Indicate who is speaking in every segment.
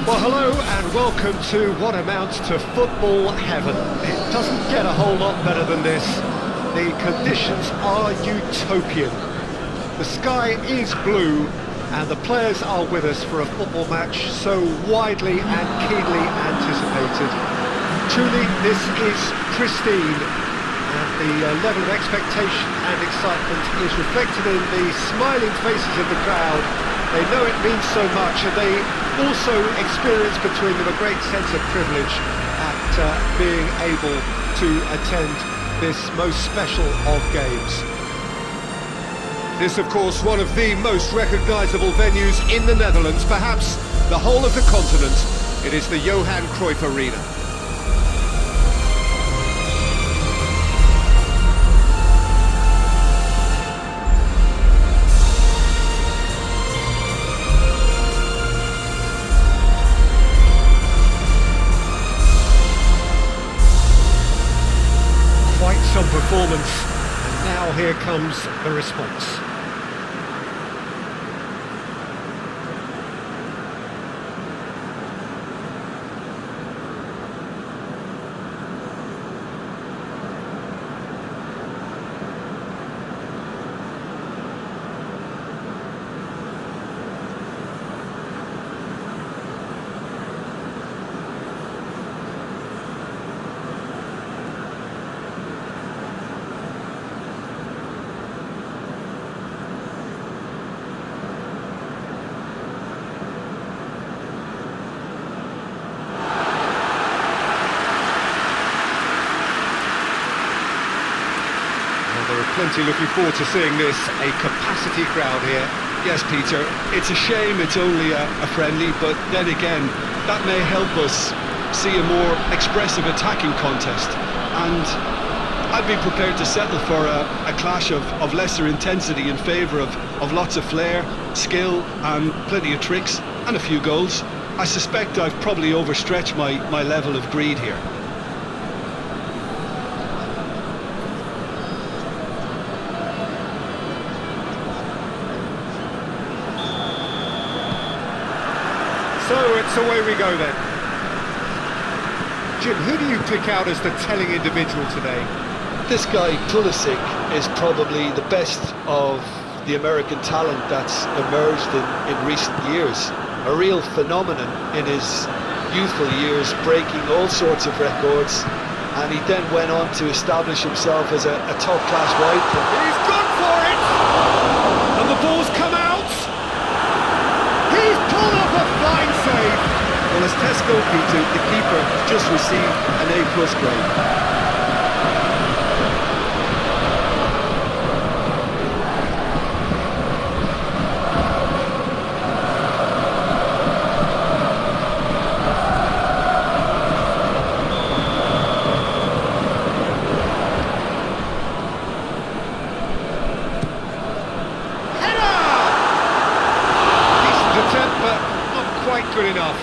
Speaker 1: Well, hello and welcome to what amounts to football heaven. It doesn't get a whole lot better than this. The conditions are utopian. The sky is blue and the players are with us for a football match so widely and keenly anticipated. Truly, this is pristine, and the level of expectation and excitement is reflected in the smiling faces of the crowd. They know it means so much, and they also experience between them a great sense of privilege at being able to attend this most special of games. This, of course, one of the most recognisable venues in the Netherlands, perhaps the whole of the continent. It is the Johan Cruyff Arena. Some performance, and now here comes the response. Plenty looking forward to seeing this, a capacity crowd here.
Speaker 2: Yes, Peter, it's a shame it's only a friendly, but then again, that may help us see a more expressive attacking contest. And I'd be prepared to settle for a clash of lesser intensity in favour of lots of flair, skill, and plenty of tricks, and a few goals. I suspect I've probably overstretched my level of greed here.
Speaker 1: So it's away we go then. Jim, who do you pick out as the telling individual today?
Speaker 2: This guy, Pulisic, is probably the best of the American talent that's emerged in recent years. A real phenomenon in his youthful years, breaking all sorts of records, and he then went on to establish himself as a top-class wide player.
Speaker 1: He's gone for it! And the ball's come out! He's pulled off a fine save!
Speaker 2: Well, as test goalkeeper, the keeper just received an A+ grade.
Speaker 1: Good enough.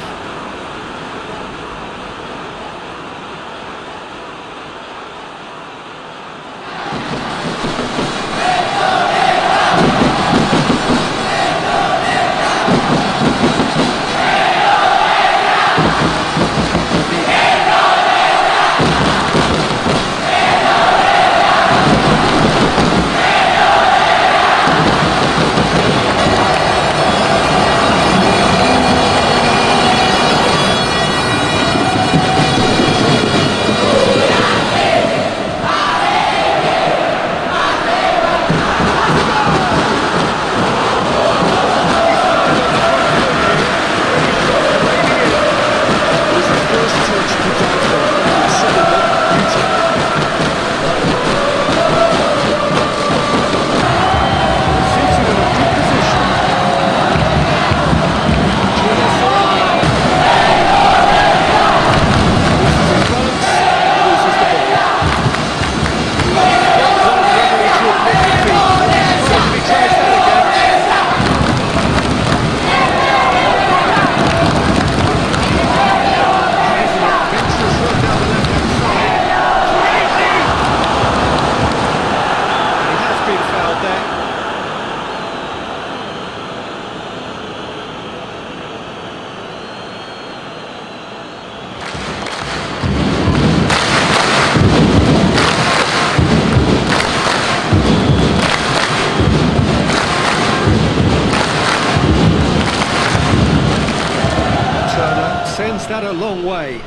Speaker 1: sends that a long way.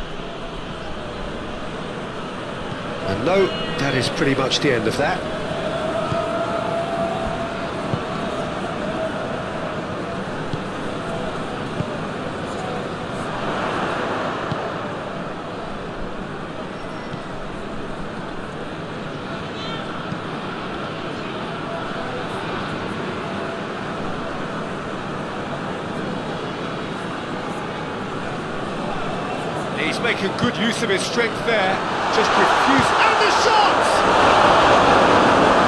Speaker 1: And no, that is pretty much the end of that. He's making good use of his strength there. Just refuse. And the shot!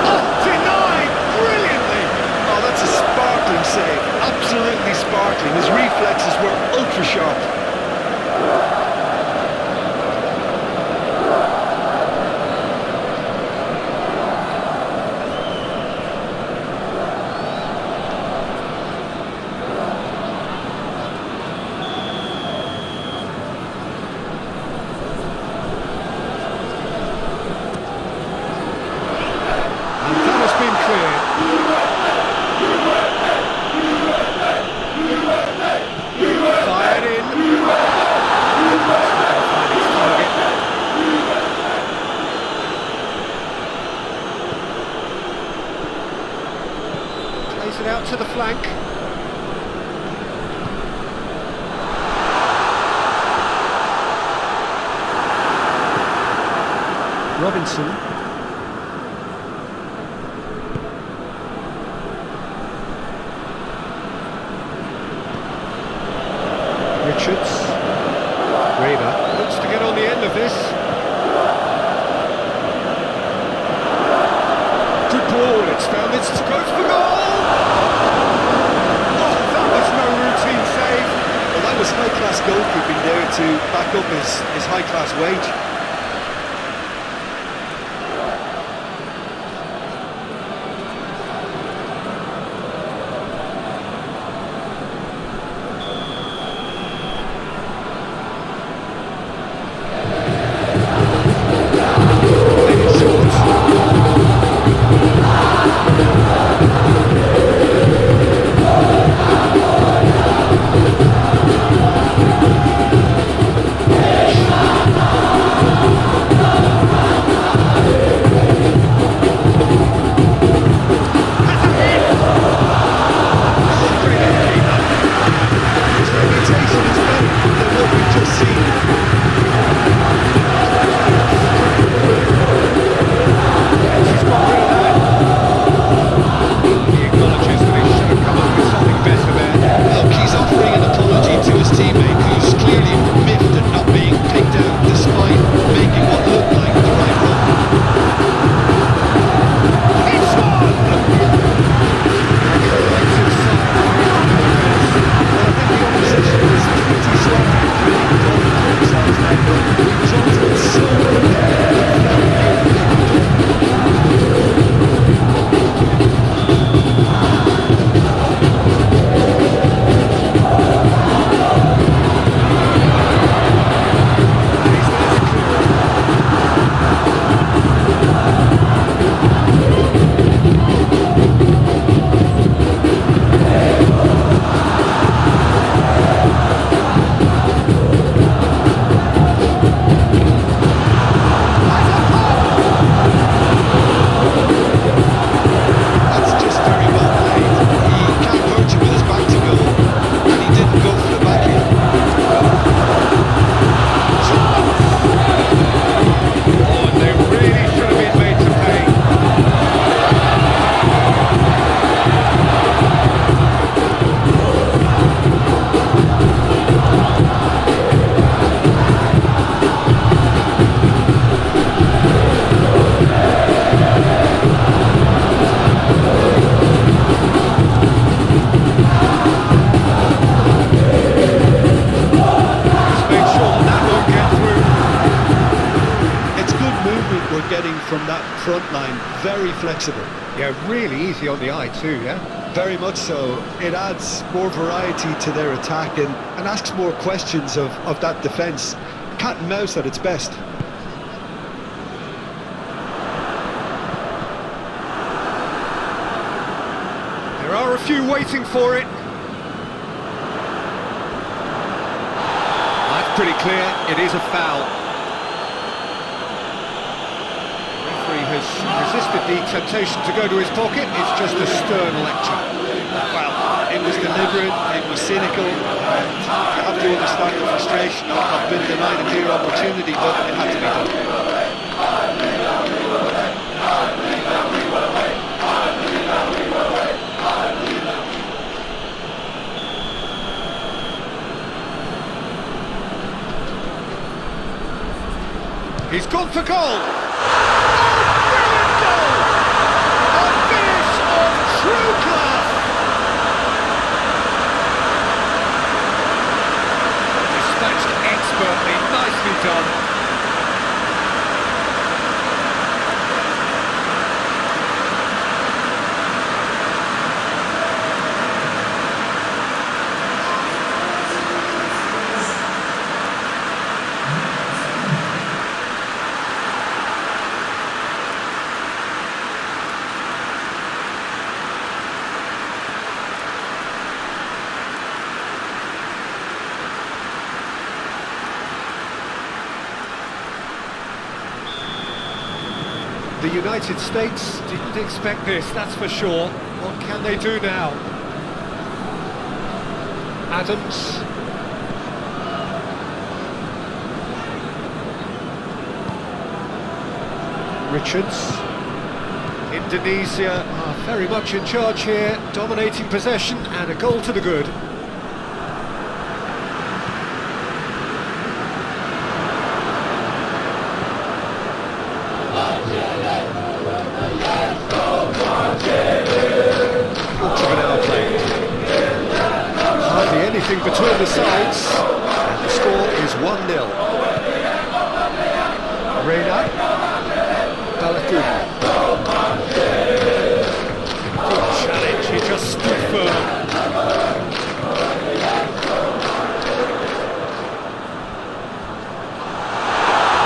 Speaker 1: Oh, denied brilliantly!
Speaker 2: Oh, that's a sparkling save. Absolutely sparkling. His reflexes were ultra sharp.
Speaker 1: Fired in. Plays it out to the flank. Robinson. Richards. Rayner looks to get on the end of this. Good ball, it's found its goes for goal! Oh, that was no routine save.
Speaker 2: Well, that was high-class goalkeeping there to back up his high-class wage. from that front line, very flexible.
Speaker 1: Yeah, really easy on the eye too, yeah?
Speaker 2: Very much so. It adds more variety to their attack and asks more questions of that defence. Cat and mouse at its best.
Speaker 1: There are a few waiting for it. I pretty clear, it is a foul. Referee has resisted the temptation to go to his pocket, it's just a stern lecture.
Speaker 2: Well, it was deliberate, it was cynical, and you have to understand the frustration of being denied a clear opportunity, but it had to be done.
Speaker 1: He's gone for goal! Oh, brilliant goal! A finish of true class! Dispatched expertly, nicely done. The United States didn't expect this, that's for sure. What can they do now? Adams. Richards. Indonesia are very much in charge here, dominating possession and a goal to the good. Anything between the sides, and the score is 1-0. Reina Balakoon. Good challenge, he just stood firm.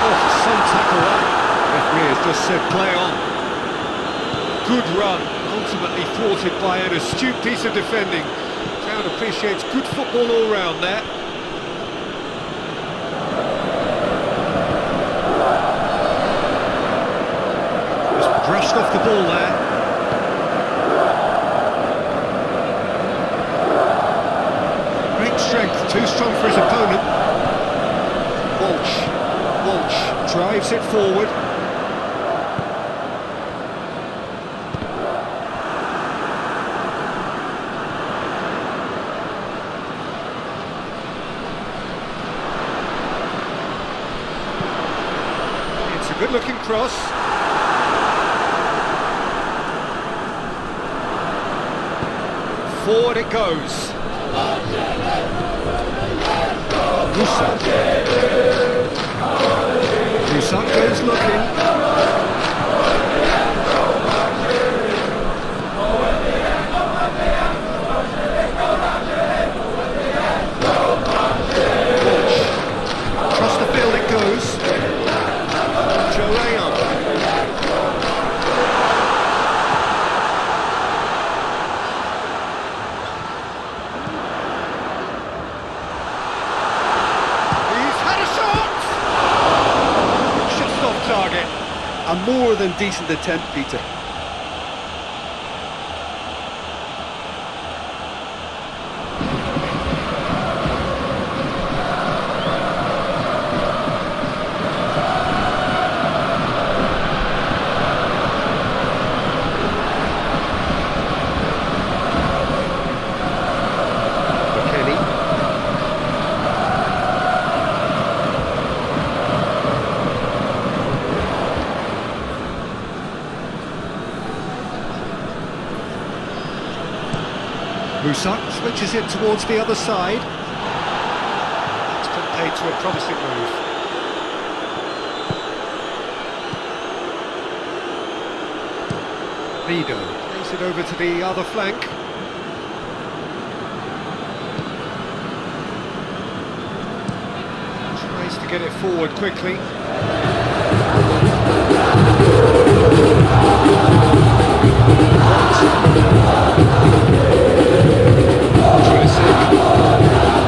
Speaker 1: Oh, some tackle that. Referee has just said play on. Good run, ultimately thwarted by an astute piece of defending. Appreciates good football all round there. Just brushed off the ball there. Great strength, too strong for his opponent. Walsh drives it forward. Good looking cross. Forward it goes. Musak goes looking. Across the field it goes.
Speaker 2: A more than decent attempt, Peter.
Speaker 1: Musak switches it towards the other side. That's been paid to a promising move. Vido plays it over to the other flank. Tries to get it forward quickly.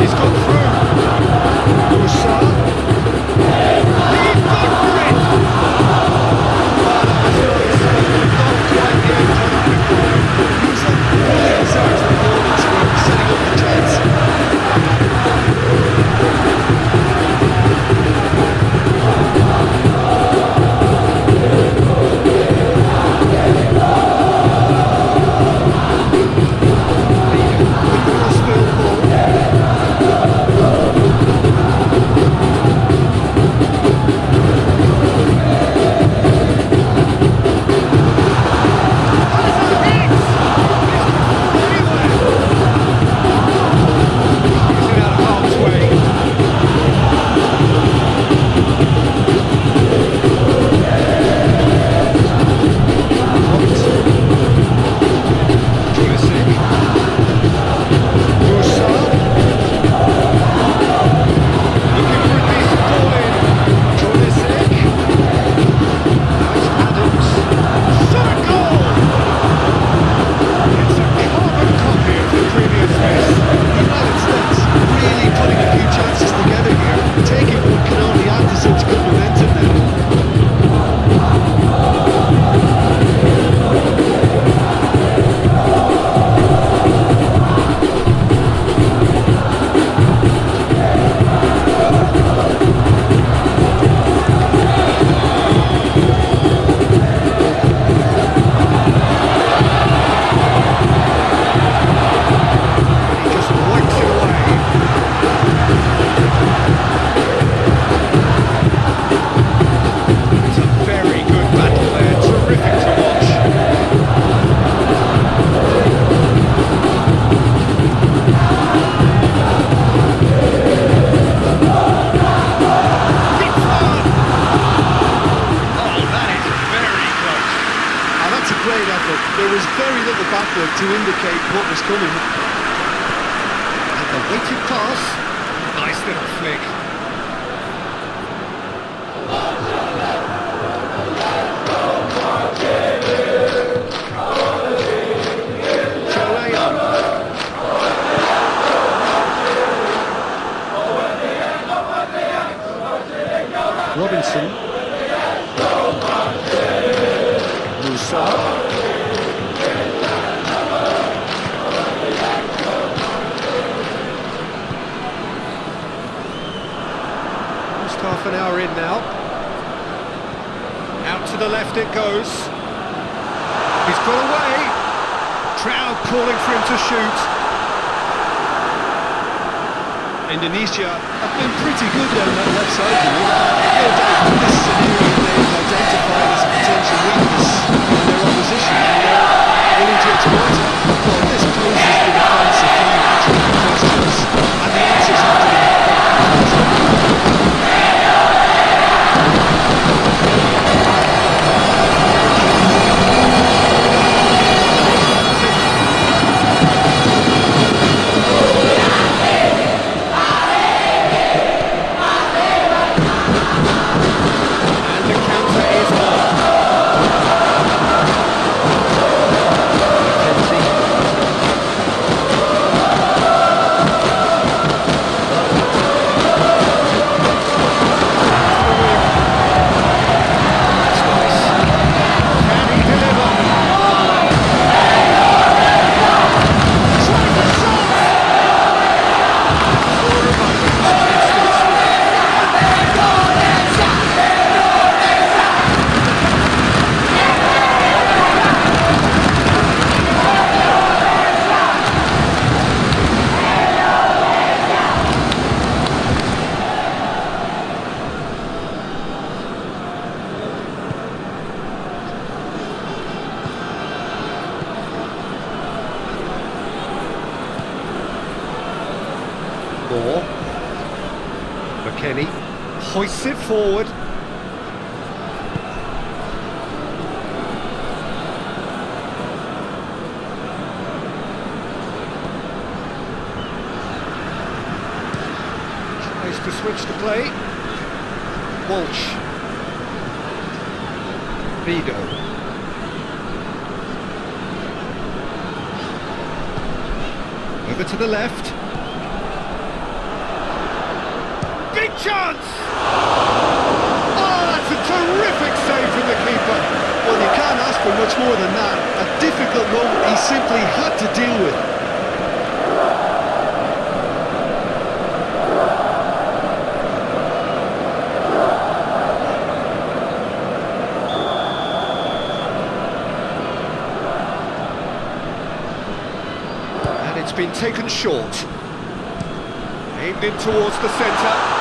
Speaker 1: He's got through.
Speaker 2: to indicate what was coming.
Speaker 1: And the weighted pass. Nice little flick. Robinson. Musa. Just half an hour in now. Out to the left it goes. He's got away. Crowd calling for him to shoot.
Speaker 2: Indonesia have been pretty good down that left side, you know. No doubt this is an area they've identified as a potential weakness in their opposition, and they're willing to exploit it. Well, this poses the defence a few natural questions, and the answers have to be
Speaker 1: McKennie hoists it forward. Tries to switch the play. Walsh. Vido. Over to the left. Big chance! Oh, that's a terrific save from the keeper.
Speaker 2: Well, you can't ask for much more than that. A difficult moment he simply had to deal with.
Speaker 1: And it's been taken short. Aimed in towards the centre.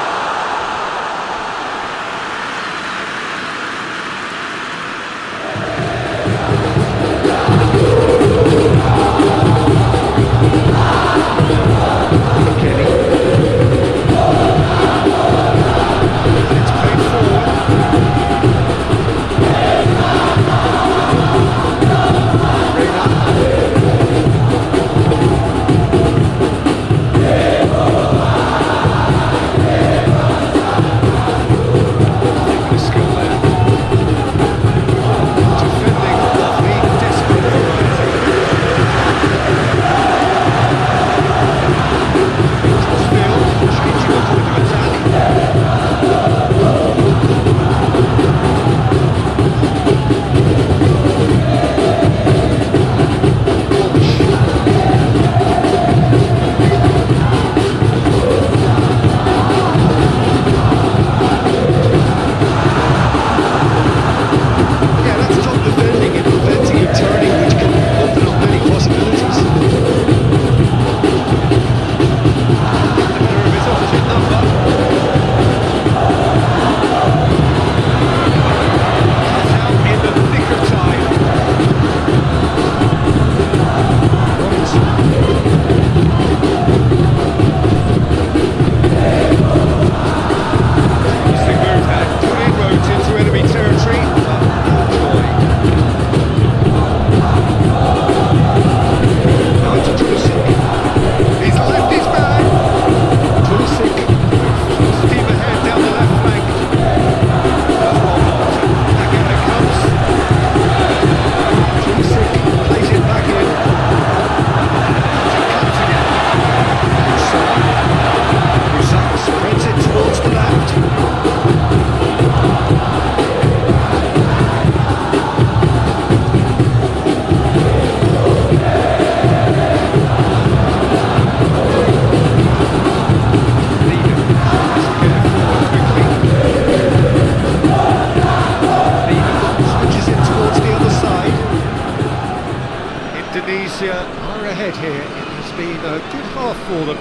Speaker 1: for them.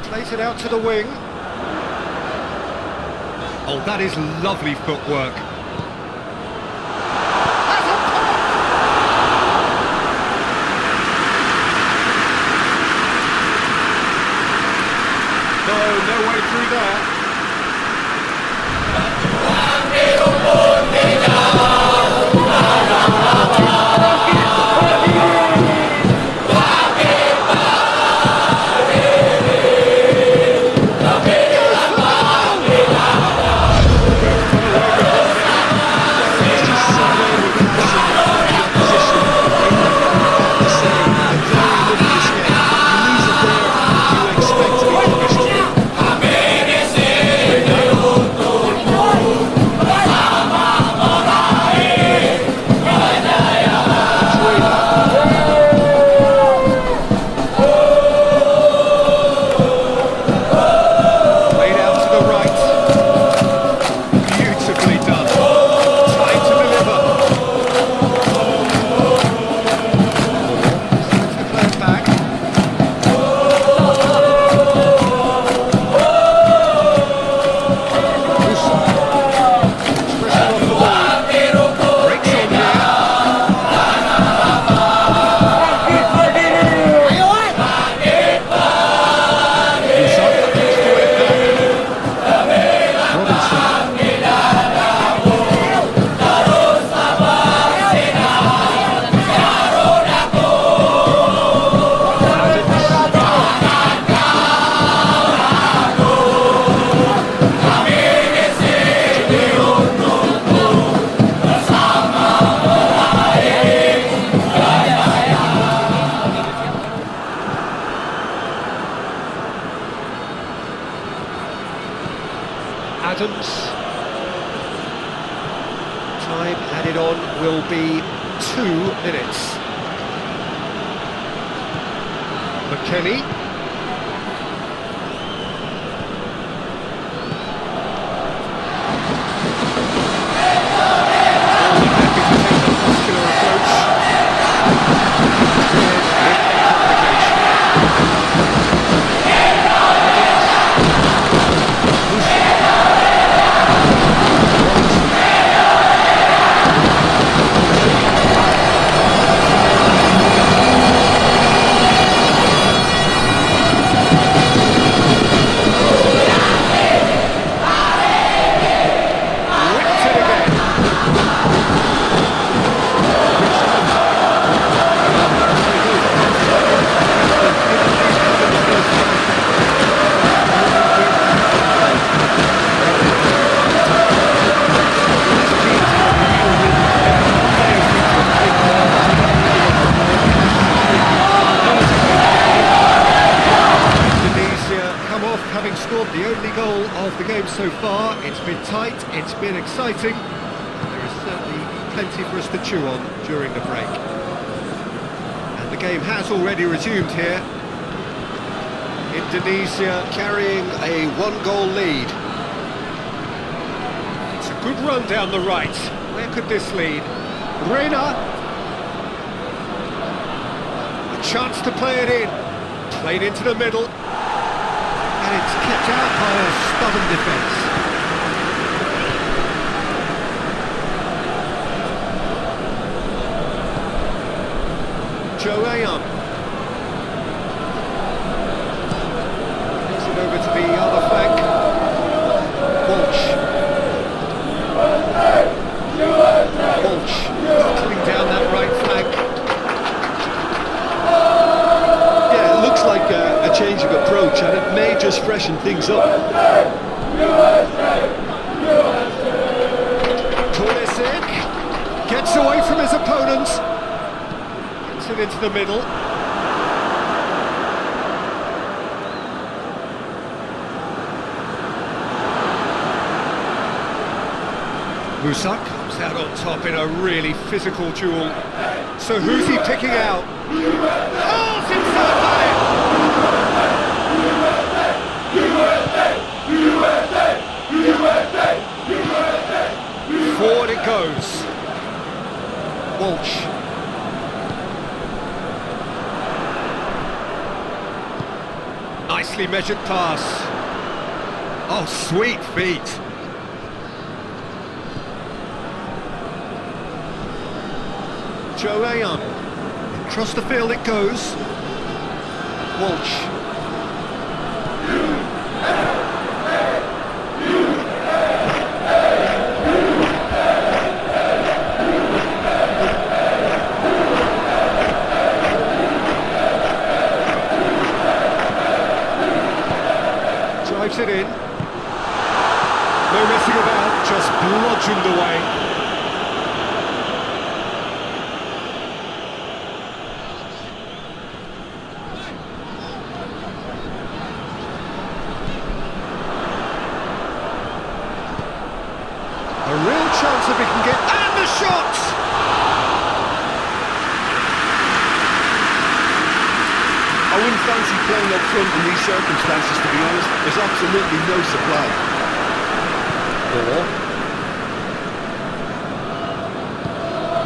Speaker 1: Plays it out to the wing. Oh, that is lovely footwork. No way through there. Time added on will be 2 minutes. McKennie. The only goal of the game so far. It's been tight, it's been exciting, and there is certainly plenty for us to chew on during the break. And the game has already resumed here. Indonesia carrying a 1-goal lead. It's a good run down the right. Where could this lead? Reina. A chance to play it in. Played into the middle. And it's kept out by a stubborn defence. Joe Ayan. Takes it over to the other flank. Walsh. Walsh coming down that right flank.
Speaker 2: Looks like a change of approach, and it may just freshen things up.
Speaker 1: Pulisic gets away from his opponents, gets it into the middle. Musa comes out on top in a really physical duel. So who's he picking out? Oh, it's inside! Forward it goes. Walsh. Nicely measured pass. Oh, sweet feet. Joe Ayan. Across the field it goes. Walsh. Drives it in. No messing about, just bludgeoned away. A real chance if he can get... And the shot!
Speaker 2: I wouldn't fancy playing up front in these circumstances, to be honest. There's absolutely no supply.
Speaker 1: Ball.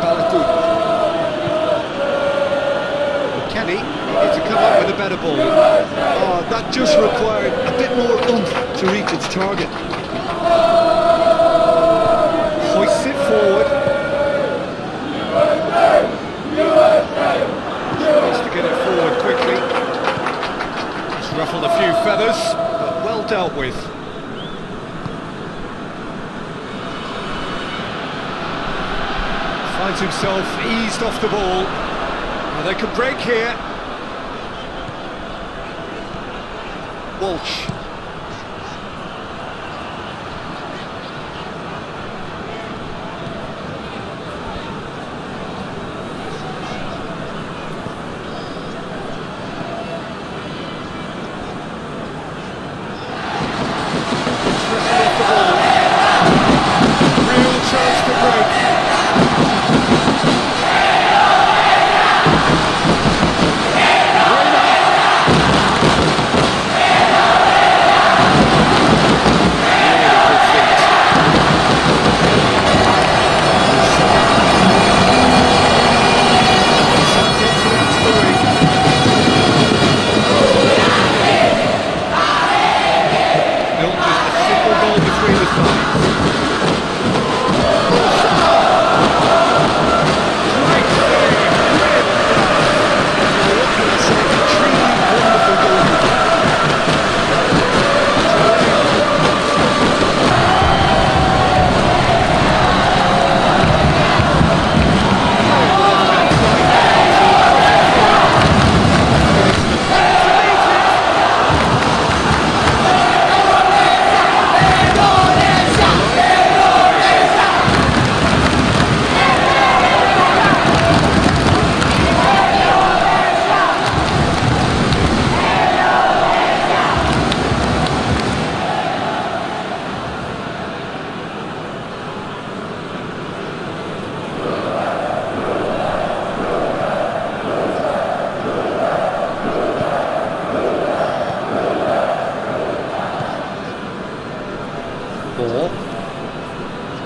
Speaker 1: Balatou. Kenny needed to come up with a better ball.
Speaker 2: Oh, that just required a bit more oomph to reach its target.
Speaker 1: Hoists it forward. Tries to get it forward quickly. Just ruffled a few feathers, but well dealt with. Finds himself eased off the ball. Well, they could break here. Walsh.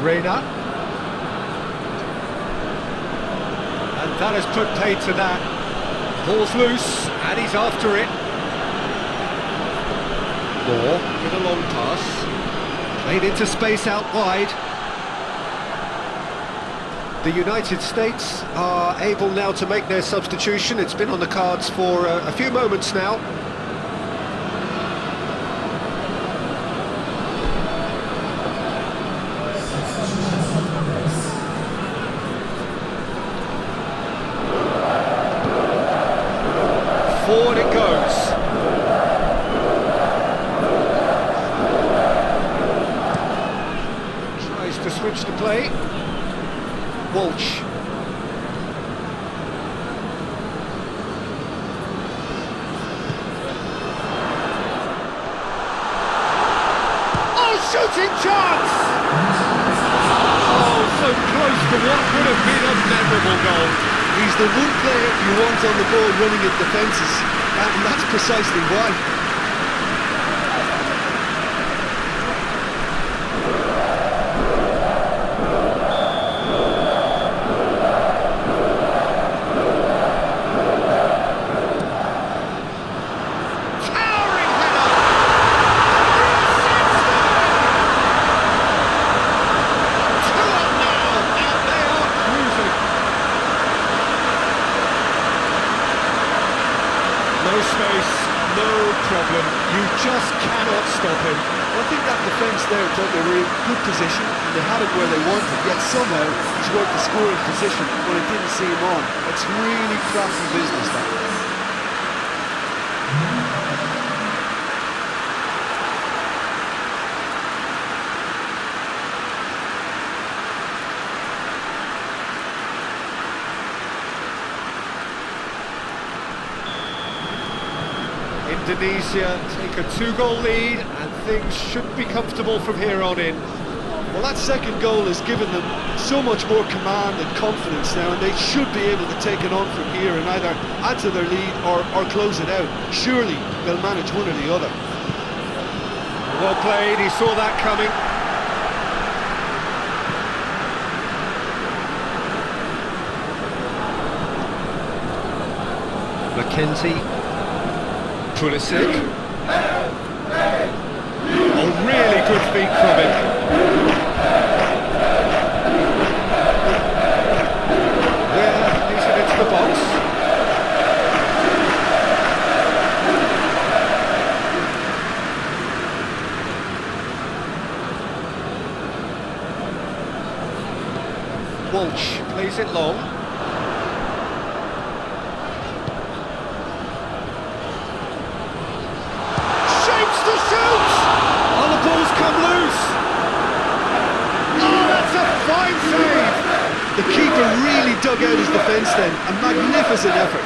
Speaker 1: Reina. And that has put paid to that. Ball's loose, and he's after it. Moore with a long pass. Played into space out wide. The United States are able now to make their substitution. It's been on the cards for a few moments now. Forward it goes. Tries to switch the play. Walsh. Oh, shooting chance! Oh, so close to what would have been a memorable goal.
Speaker 2: He's the one player you want on the ball running at defences, and that's precisely why.
Speaker 1: Towering header! No space, no problem. You just cannot stop him.
Speaker 2: I think that defence there thought they were in good position and they had it where they wanted, yet somehow he's worked the scoring position when it didn't see him on. It's really crafty business, that.
Speaker 1: Indonesia take a 2-goal lead and things should be comfortable from here on in.
Speaker 2: Well, that second goal has given them so much more command and confidence now, and they should be able to take it on from here and either add to their lead or close it out. Surely they'll manage one or the other.
Speaker 1: Well played, he saw that coming. Mackenzie. Pulisic. Oh, really good feet from him. Yeah, leads it into the box. Walsh plays it long.
Speaker 2: The keeper really dug out his defence then. A magnificent effort.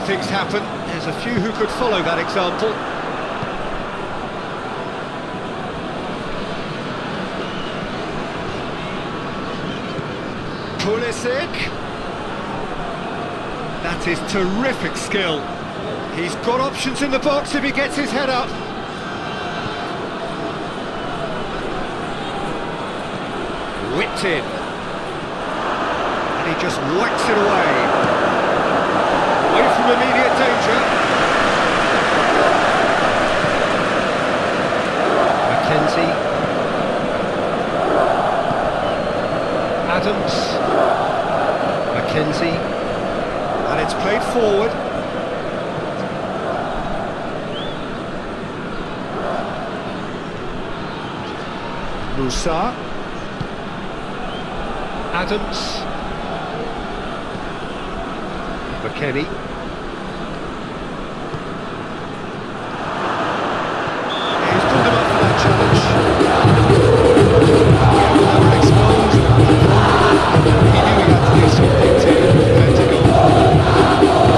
Speaker 1: Things happen. There's a few who could follow that example. Pulisic. That is terrific skill. He's got options in the box if he gets his head up. Whipped in. And he just whacks it away. Away from immediate danger. Mackenzie. Adams. Mackenzie. And it's played forward. Musa. Adams. McKennie. He's pulled him up for that challenge. Exposed. He knew he had to do something to prevent a goal.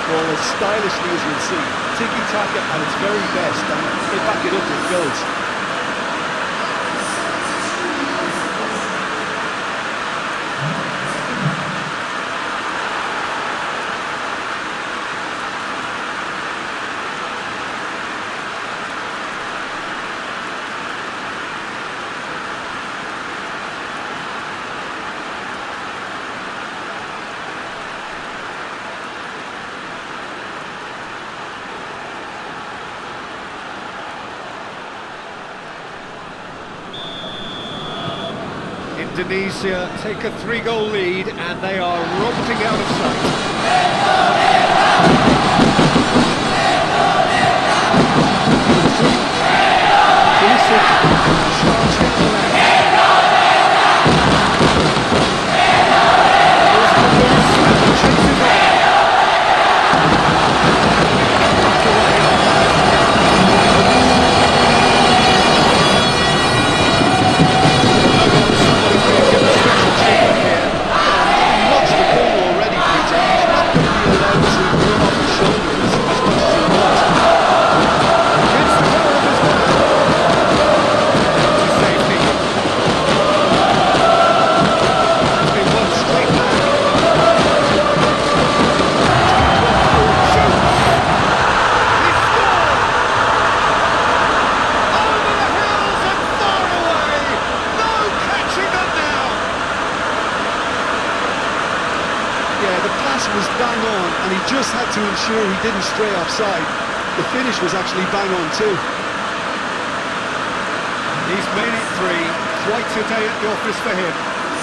Speaker 2: football as stylishly as you'll see. Tiki-taka at its very best, and they back it up with goals.
Speaker 1: Indonesia take a 3-goal lead and they are rocketing out of sight.
Speaker 2: Was bang on, and he just had to ensure he didn't stray offside. The finish was actually bang on too.
Speaker 1: He's made it 3. Quite a day at the office for him.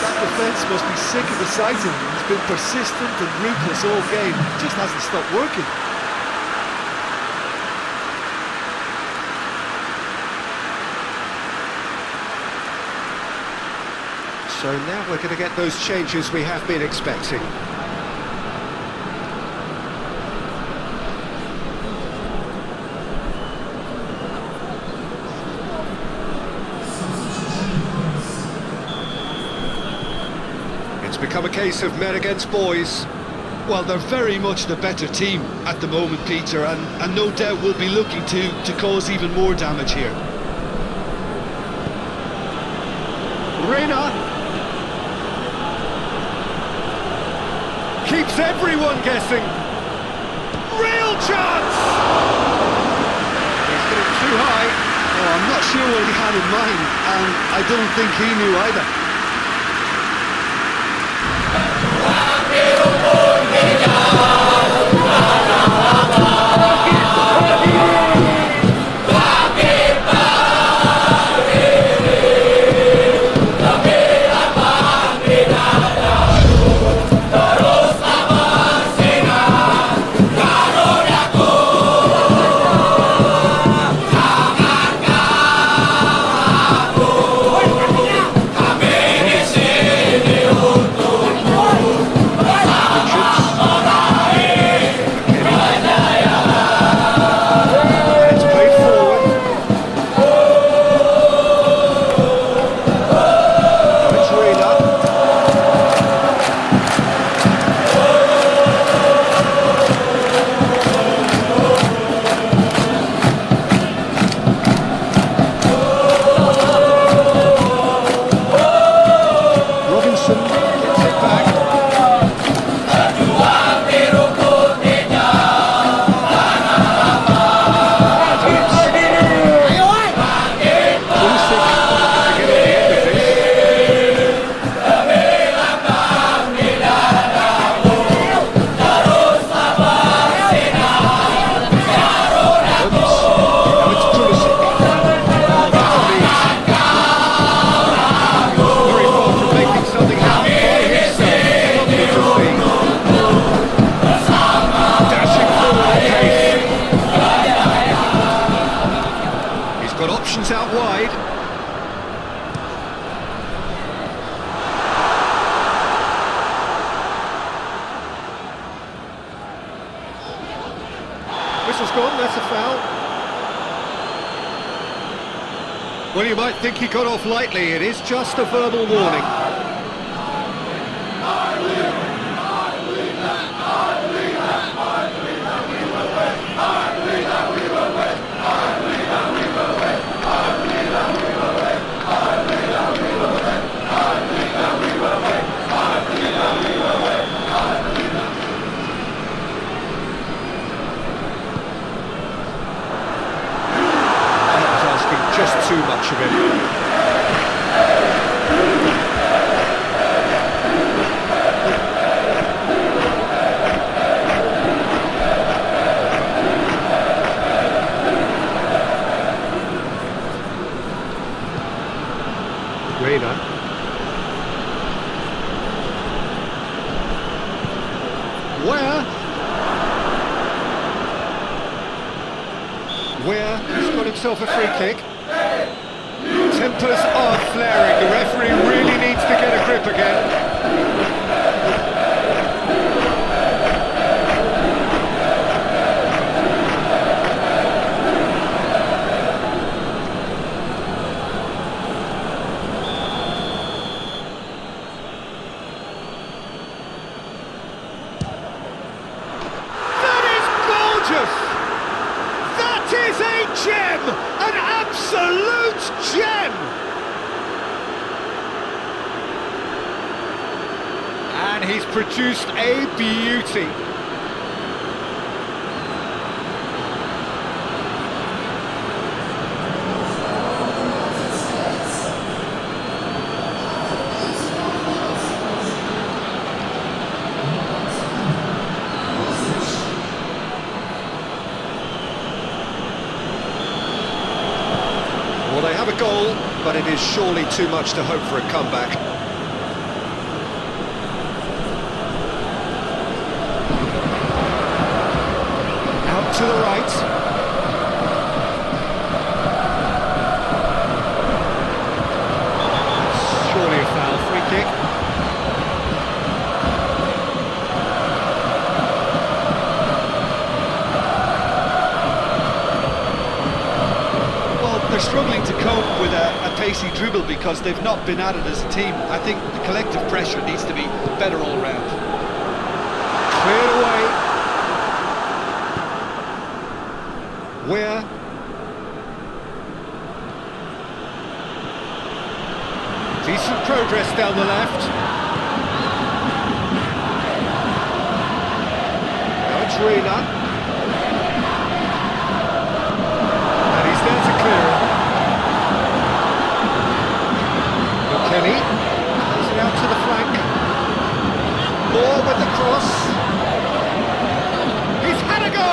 Speaker 2: That defence must be sick of the sight of him. He's been persistent and ruthless all game. He just hasn't stopped working.
Speaker 1: So now we're going to get those changes we have been expecting. Become a case of men against boys.
Speaker 2: Well, they're very much the better team at the moment, Peter, and no doubt will be looking to cause even more damage here.
Speaker 1: Reina keeps everyone guessing. Real chance! He's getting too high.
Speaker 2: Oh, I'm not sure what he had in mind, and I don't think he knew either.
Speaker 1: Whistle's gone, that's a foul. Well, you might think he got off lightly. It is just a verbal warning. too much of him. Where he's got himself a free kick. Tempers are flaring. The referee really needs to get a grip again. Gem! An absolute gem! And he's produced a beauty. Well, they have a goal, but it is surely too much to hope for a comeback. Out to the right. Surely a foul, free kick.
Speaker 2: They're struggling to cope with a pacey dribble because they've not been at it as a team. I think the collective pressure needs to be better all round.
Speaker 1: Cleared away. Where? Decent progress down the left. Now it's Reina. Kenny, plays it out to the flank. Moore with the cross. He's had a go!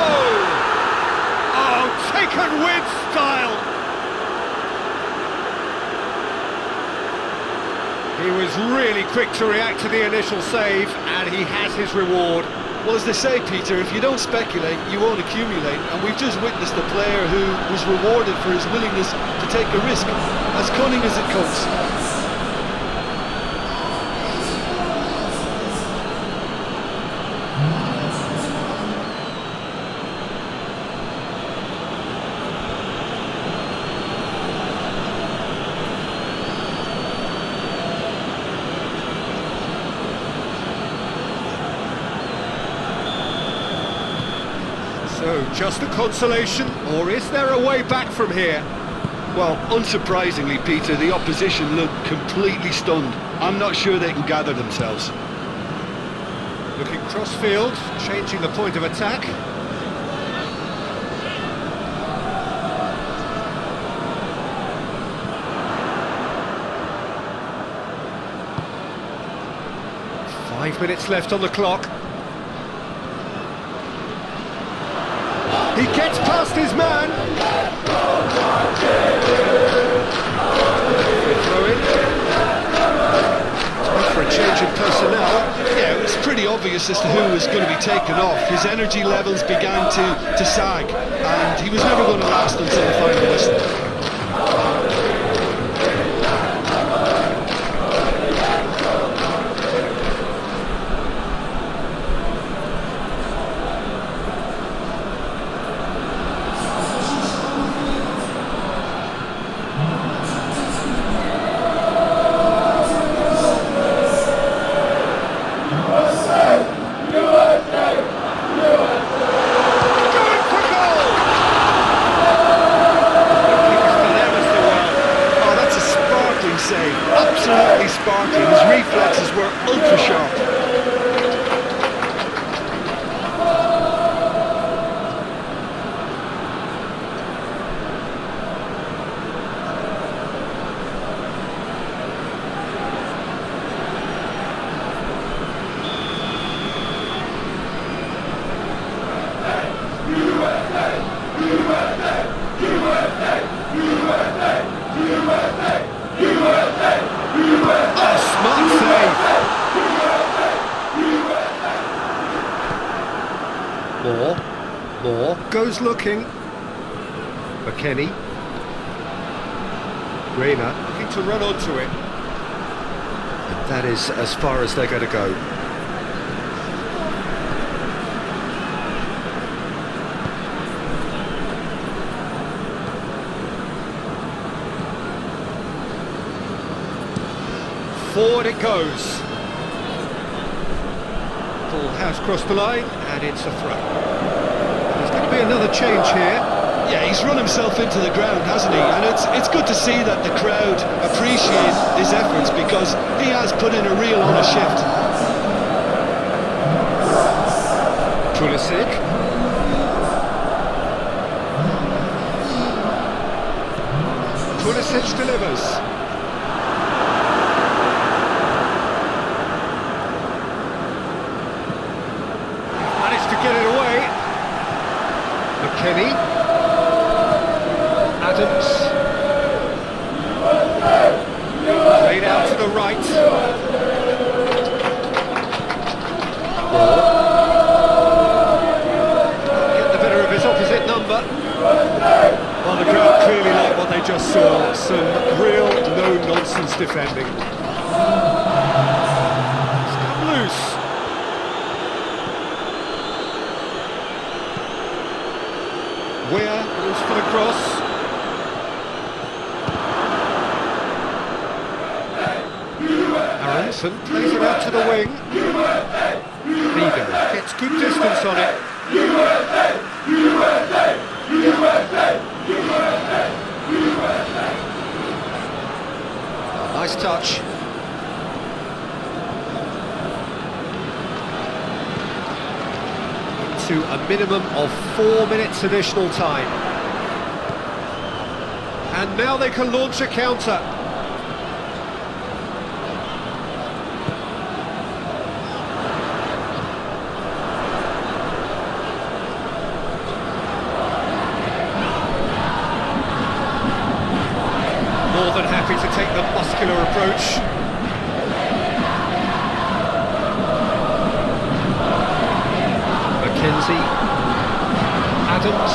Speaker 1: Oh, taken with style! He was really quick to react to the initial save, and he has his reward.
Speaker 2: Well, as they say, Peter, if you don't speculate, you won't accumulate. And we've just witnessed a player who was rewarded for his willingness to take a risk, as cunning as it comes.
Speaker 1: So, just a consolation, or is there a way back from here?
Speaker 2: Well, unsurprisingly, Peter, the opposition look completely stunned. I'm not sure they can gather themselves.
Speaker 1: Looking cross-field, changing the point of attack. Five minutes left on the clock. He gets past his man. Throw in. Time for a change in personnel.
Speaker 2: Yeah, it was pretty obvious as to who was going to be taken off. His energy levels began to sag, and he was never going to last until the final whistle.
Speaker 1: Moore goes looking. McKennie. Reina looking to run onto it. And that is as far as they're going to go. Forward it goes. Ball has crossed the line, and it's a throw. There's going to be another change here.
Speaker 2: Yeah, he's run himself into the ground, hasn't he? And it's good to see that the crowd appreciate his efforts, because he has put in a real honest shift.
Speaker 1: Pulisic. Pulisic delivers. Managed to get it away. McKennie. Adams. Played out to the right. Get the better of his opposite number. Well, the crowd clearly like what they just saw. Some real no-nonsense defending. It's come loose. Weir goes for the cross. Aronson plays it out to the wing. Egan gets good distance on it. Nice touch. To a minimum of 4 minutes additional time. And now they can launch a counter. More than happy to take the muscular approach. McKenzie, Adams,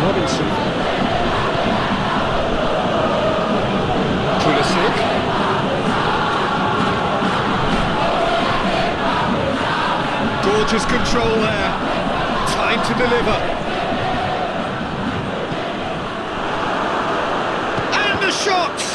Speaker 1: Robinson, Pulisic, gorgeous control there, time to deliver, and the shot!